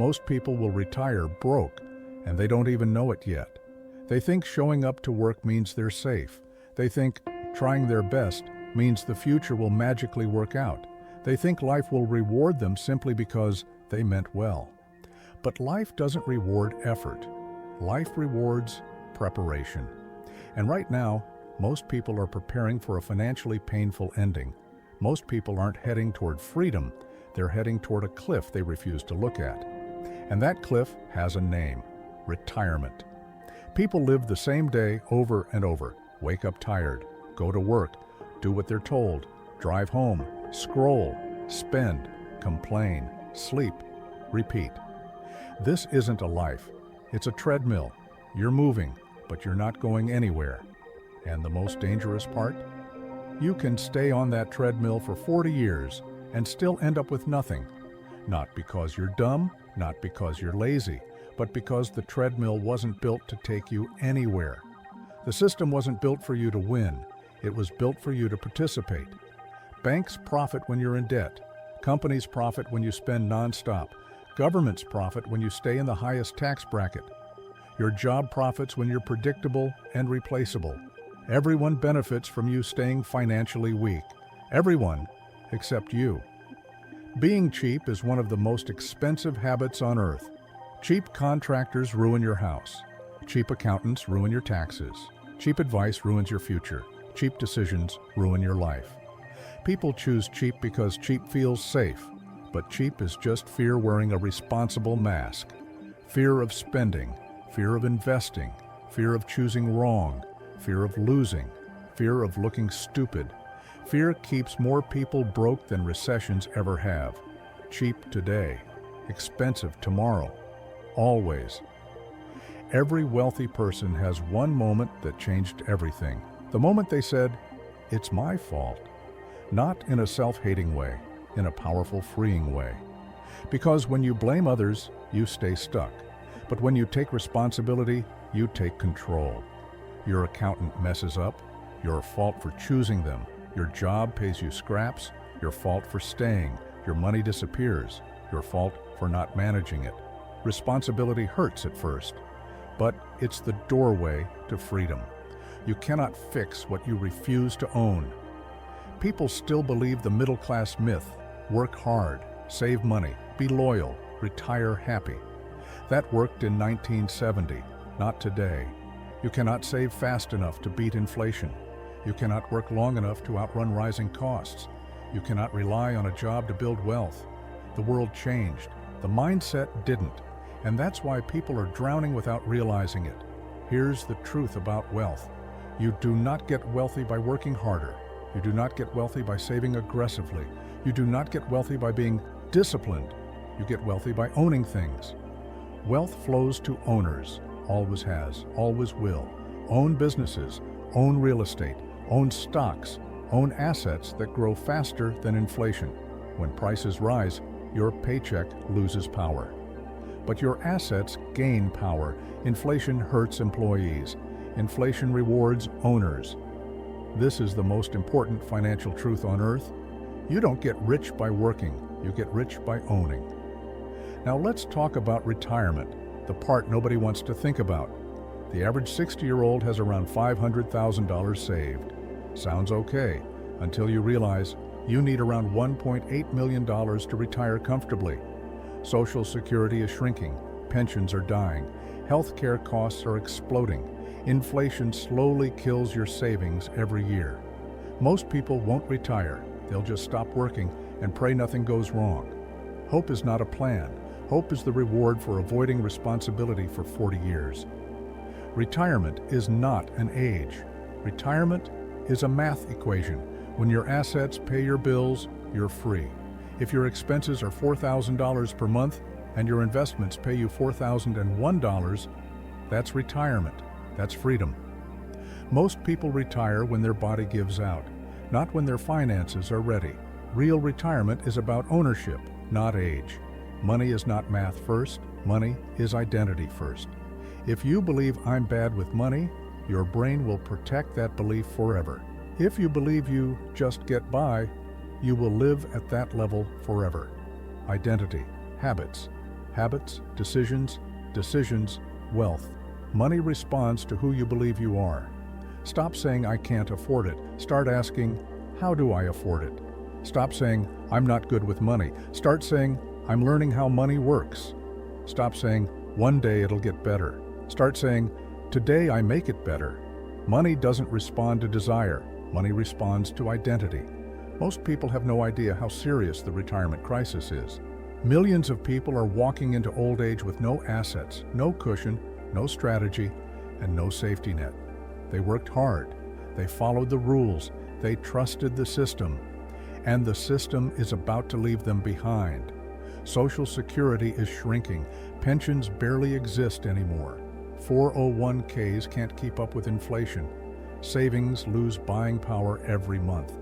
Most people will retire broke, and they don't even know it yet. They think showing up to work means they're safe. They think trying their best means the future will magically work out. They think life will reward them simply because they meant well. But life doesn't reward effort. Life rewards preparation. And right now, most people are preparing for a financially painful ending. Most people aren't heading toward freedom. They're heading toward a cliff they refuse to look at. And that cliff has a name: retirement. People live the same day over and over. Wake up tired, go to work, do what they're told, drive home, scroll, spend, complain, sleep, repeat. This isn't a life. It's a treadmill. You're moving, but you're not going anywhere. And the most dangerous part? You can stay on that treadmill for 40 years and still end up with nothing. Not because you're dumb, not because you're lazy, but because the treadmill wasn't built to take you anywhere. The system wasn't built for you to win. It was built for you to participate. Banks profit when you're in debt. Companies profit when you spend nonstop. Governments profit when you stay in the highest tax bracket. Your job profits when you're predictable and replaceable. Everyone benefits from you staying financially weak. Everyone except you. Being cheap is one of the most expensive habits on earth. Cheap contractors ruin your house. Cheap accountants ruin your taxes. Cheap advice ruins your future. Cheap decisions ruin your life. People choose cheap because cheap feels safe, but cheap is just fear wearing a responsible mask. Fear of spending, fear of investing, fear of choosing wrong, fear of losing, fear of looking stupid. Fear keeps more people broke than recessions ever have. Cheap today, expensive tomorrow, always. Every wealthy person has one moment that changed everything. The moment they said, "It's my fault." Not in a self-hating way, in a powerful, freeing way. Because when you blame others, you stay stuck. But when you take responsibility, you take control. Your accountant messes up, your fault for choosing them. Your job pays you scraps, your fault for staying. Your money disappears, your fault for not managing it. Responsibility hurts at first, but it's the doorway to freedom. You cannot fix what you refuse to own. People still believe the middle-class myth: work hard, save money, be loyal, retire happy. That worked in 1970, not today. You cannot save fast enough to beat inflation. You cannot work long enough to outrun rising costs. You cannot rely on a job to build wealth. The world changed. The mindset didn't. And that's why people are drowning without realizing it. Here's the truth about wealth. You do not get wealthy by working harder. You do not get wealthy by saving aggressively. You do not get wealthy by being disciplined. You get wealthy by owning things. Wealth flows to owners, always has, always will. Own businesses, own real estate, own stocks, own assets that grow faster than inflation. When prices rise, your paycheck loses power. But your assets gain power. Inflation hurts employees. Inflation rewards owners. This is the most important financial truth on earth. You don't get rich by working, you get rich by owning. Now let's talk about retirement, the part nobody wants to think about. The average 60-year-old has around $500,000 saved. Sounds okay, until you realize you need around $1.8 million to retire comfortably. Social Security is shrinking, pensions are dying, healthcare costs are exploding. Inflation slowly kills your savings every year. Most people won't retire. They'll just stop working and pray nothing goes wrong. Hope is not a plan. Hope is the reward for avoiding responsibility for 40 years. Retirement is not an age. Retirement is a math equation. When your assets pay your bills, you're free. If your expenses are $4,000 per month and your investments pay you $4,001, that's retirement. That's freedom. Most people retire when their body gives out, not when their finances are ready. Real retirement is about ownership, not age. Money is not math first, money is identity first. If you believe I'm bad with money, your brain will protect that belief forever. If you believe you just get by, you will live at that level forever. Identity, habits. Habits, decisions, wealth. Money responds to who you believe you are. Stop saying, I can't afford it. Start asking, how do I afford it? Stop saying, I'm not good with money. Start saying, I'm learning how money works. Stop saying, one day it'll get better. Start saying, today I make it better. Money doesn't respond to desire. Money responds to identity. Most people have no idea how serious the retirement crisis is. Millions of people are walking into old age with no assets, no cushion, no strategy, and no safety net. They worked hard. They followed the rules. They trusted the system. And the system is about to leave them behind. Social Security is shrinking. Pensions barely exist anymore. 401ks can't keep up with inflation. Savings lose buying power every month.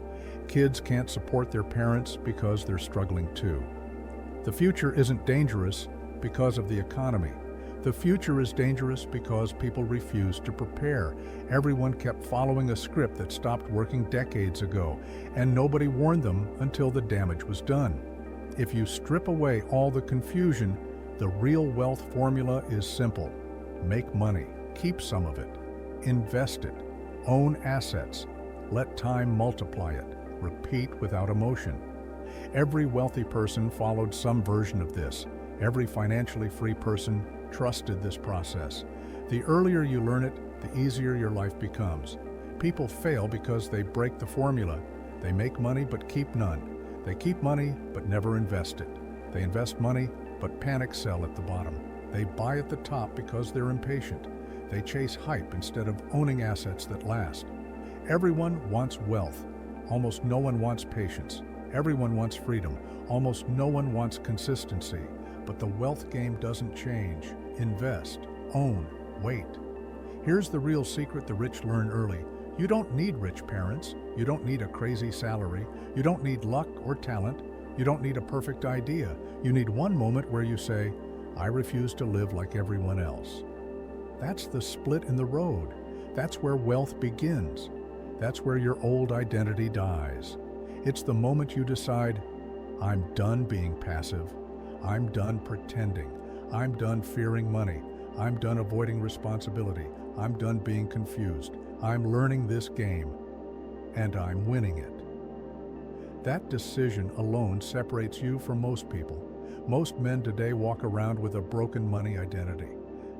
Kids can't support their parents because they're struggling too. The future isn't dangerous because of the economy. The future is dangerous because people refuse to prepare. Everyone kept following a script that stopped working decades ago, and nobody warned them until the damage was done. If you strip away all the confusion, the real wealth formula is simple. Make money, keep some of it, invest it, own assets, let time multiply it, repeat without emotion. Every wealthy person followed some version of this. Every financially free person trusted this process. The earlier you learn it, the easier your life becomes. People fail because they break the formula. They make money but keep none. They keep money but never invest it. They invest money but panic sell at the bottom. They buy at the top because they're impatient. They chase hype instead of owning assets that last. Everyone wants wealth. Almost no one wants patience. Everyone wants freedom. Almost no one wants consistency. But the wealth game doesn't change. Invest, own, wait. Here's the real secret the rich learn early. You don't need rich parents. You don't need a crazy salary. You don't need luck or talent. You don't need a perfect idea. You need one moment where you say, I refuse to live like everyone else. That's the split in the road. That's where wealth begins. That's where your old identity dies. It's the moment you decide, I'm done being passive. I'm done pretending. I'm done fearing money. I'm done avoiding responsibility. I'm done being confused. I'm learning this game, and I'm winning it. That decision alone separates you from most people. Most men today walk around with a broken money identity.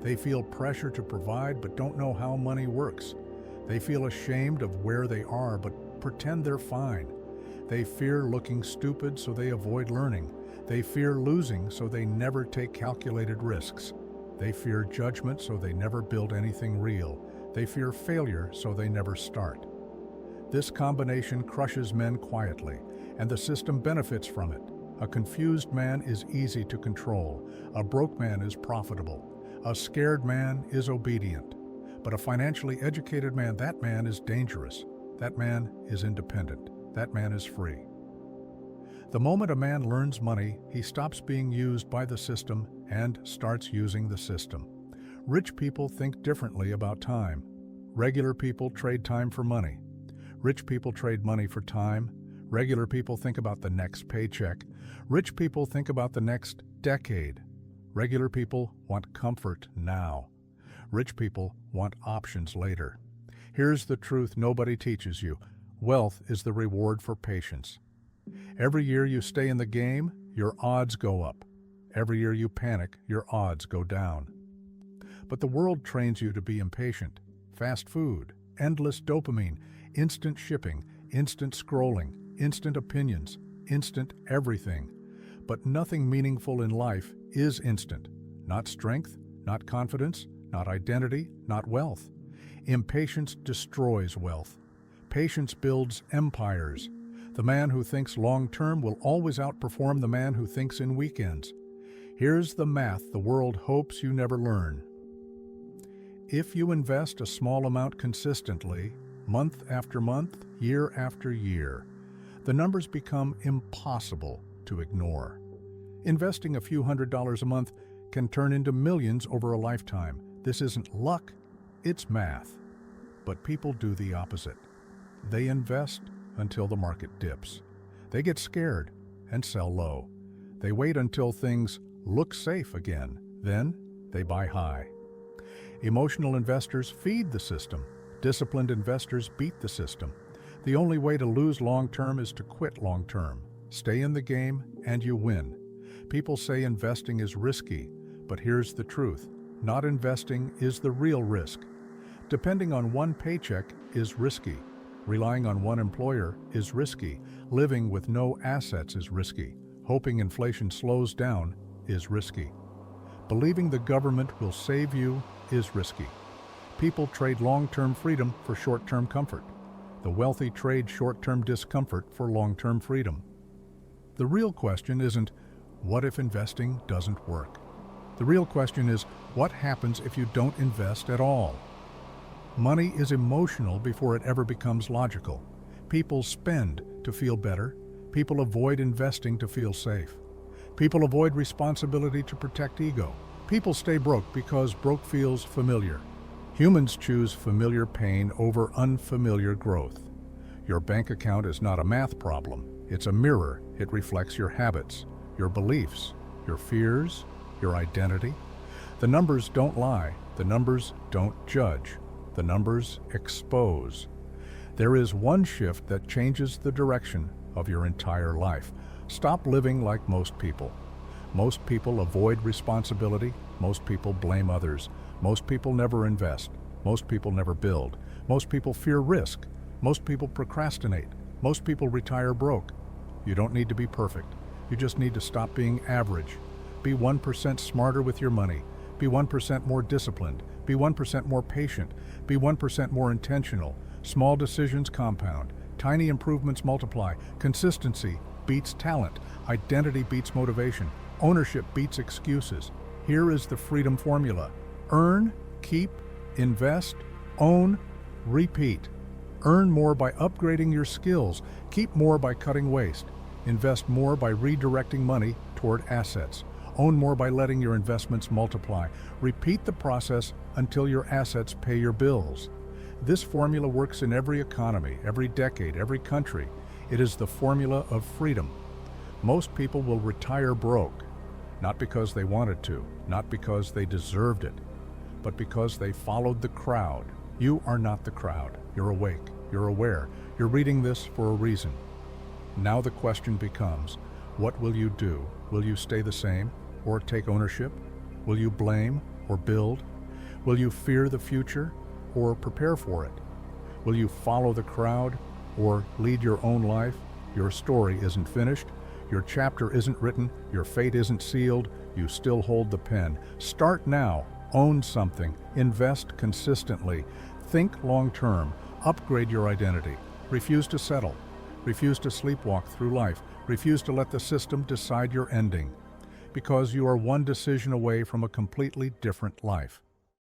They feel pressure to provide but don't know how money works. They feel ashamed of where they are but pretend they're fine. They fear looking stupid, so they avoid learning. They fear losing, so they never take calculated risks. They fear judgment, so they never build anything real. They fear failure, so they never start. This combination crushes men quietly, and the system benefits from it. A confused man is easy to control. A broke man is profitable. A scared man is obedient. But a financially educated man, that man is dangerous. That man is independent. That man is free. The moment a man learns money, he stops being used by the system and starts using the system. Rich people think differently about time. Regular people trade time for money. Rich people trade money for time. Regular people think about the next paycheck. Rich people think about the next decade. Regular people want comfort now. Rich people want options later. Here's the truth nobody teaches you. Wealth is the reward for patience. Every year you stay in the game, your odds go up. Every year you panic, your odds go down. But the world trains you to be impatient. Fast food, endless dopamine, instant shipping, instant scrolling, instant opinions, instant everything. But nothing meaningful in life is instant. Not strength, not confidence, not identity, not wealth. Impatience destroys wealth. Patience builds empires. The man who thinks long-term will always outperform the man who thinks in weekends. Here's the math the world hopes you never learn. If you invest a small amount consistently, month after month, year after year, the numbers become impossible to ignore. Investing a few $100s a month can turn into millions over a lifetime. This isn't luck, it's math. But people do the opposite. They invest until the market dips. They get scared and sell low. They wait until things look safe again. Then they buy high. Emotional investors feed the system. Disciplined investors beat the system. The only way to lose long-term is to quit long-term. Stay in the game and you win. People say investing is risky, but here's the truth. Not investing is the real risk. Depending on one paycheck is risky. Relying on one employer is risky. Living with no assets is risky. Hoping inflation slows down is risky. Believing the government will save you is risky. People trade long-term freedom for short-term comfort. The wealthy trade short-term discomfort for long-term freedom. The real question isn't, what if investing doesn't work? The real question is, what happens if you don't invest at all? Money is emotional before it ever becomes logical. People spend to feel better. People avoid investing to feel safe. People avoid responsibility to protect ego. People stay broke because broke feels familiar. Humans choose familiar pain over unfamiliar growth. Your bank account is not a math problem. It's a mirror. It reflects your habits, your beliefs, your fears, your identity. The numbers don't lie. The numbers don't judge. The numbers expose. There is one shift that changes the direction of your entire life. Stop living like most people. Most people avoid responsibility. Most people blame others. Most people never invest. Most people never build. Most people fear risk. Most people procrastinate. Most people retire broke. You don't need to be perfect. You just need to stop being average. Be 1% smarter with your money. Be 1% more disciplined. Be 1% more patient. Be 1% more intentional. Small decisions compound. Tiny improvements multiply. Consistency beats talent. Identity beats motivation. Ownership beats excuses. Here is the freedom formula. Earn, keep, invest, own, repeat. Earn more by upgrading your skills. Keep more by cutting waste. Invest more by redirecting money toward assets. Own more by letting your investments multiply. Repeat the process until your assets pay your bills. This formula works in every economy, every decade, every country. It is the formula of freedom. Most people will retire broke, not because they wanted to, not because they deserved it, but because they followed the crowd. You are not the crowd. You're awake. You're aware. You're reading this for a reason. Now the question becomes, what will you do? Will you stay the same or take ownership? Will you blame or build? Will you fear the future or prepare for it? Will you follow the crowd or lead your own life? Your story isn't finished. Your chapter isn't written. Your fate isn't sealed. You still hold the pen. Start now. Own something. Invest consistently. Think long-term. Upgrade your identity. Refuse to settle. Refuse to sleepwalk through life. Refuse to let the system decide your ending. Because you are one decision away from a completely different life.